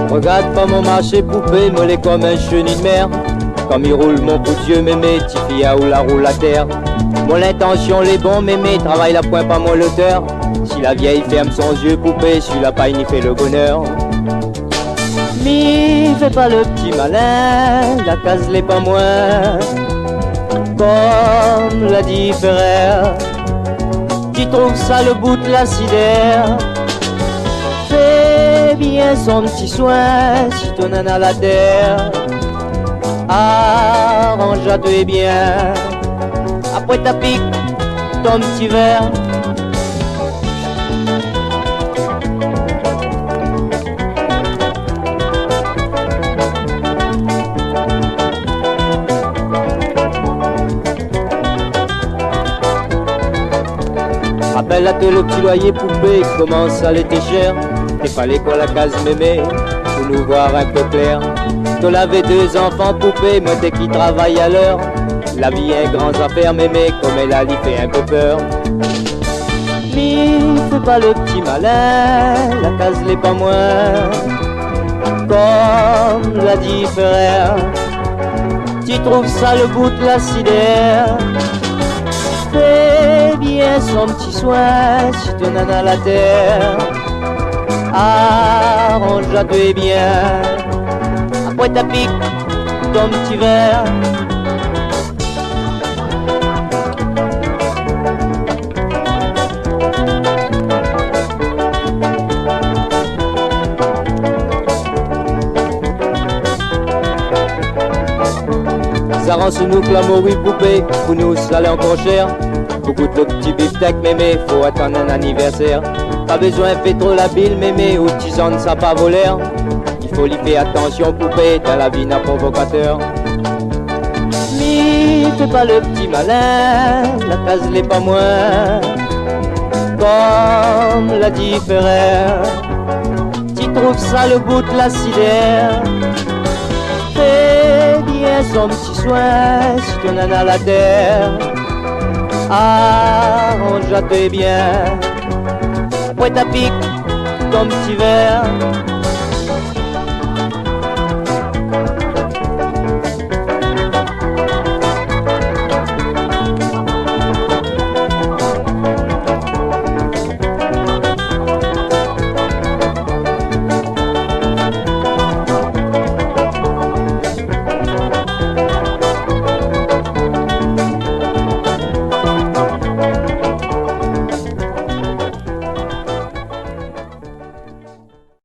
Regarde pas mon marché poupée, mollet comme un chenille de mer. Comme il roule mon bout de Dieu, mémé, Tifia ou la roule à terre. Mon intention les bons, mémé, travaille la pointe pas mon l'auteur. Si la vieille ferme son yeux, poupée, sur la paille n'y fait le bonheur. Mi, fais pas le petit malin, la case l'est pas moins. Comme l'a dit Ferrer, qui trouve ça le bout de la sidère. Fais bien son petit soin, si ton nana la terre. Arrange-toi bien, après ta pique, ton petit verre. Rappelle à toi le petit loyer poupée, comment ça l'était cher. T'es pas l'école à case mémé, pour nous voir un peu clair. T'en avait 2 enfants poupées, mais t'es qui travaille à l'heure. La vie est grande affaire mémé, comme elle a dit fait un peu peur. Mi, fais pas le petit malin, la case l'est pas moins. Comme l'a dit Ferrer, tu trouves ça le bout de la sidère. Fais bien son petit soin, si ton nana la terre. Arrange-toi bien, après ta pique, ton petit verre. Ça rend sous nous que l'amour, oui poupée, pour nous ça l'est encore cher. Beaucoup de petits beefsteaks mémé, faut attendre un anniversaire. Pas besoin fait trop la bile mémé, ou tisane ça pas volaire. Il faut y faire attention poupée, dans la vie n'a provocateur. Mi, fais pas le petit malin, la case l'est pas moins. Comme l'a dit Ferrer, tu trouves ça le bout de la sidère. Fais bien son petit soin, si ton nana la terre. Arrange-toi bien, après ta pique, ton petit verre.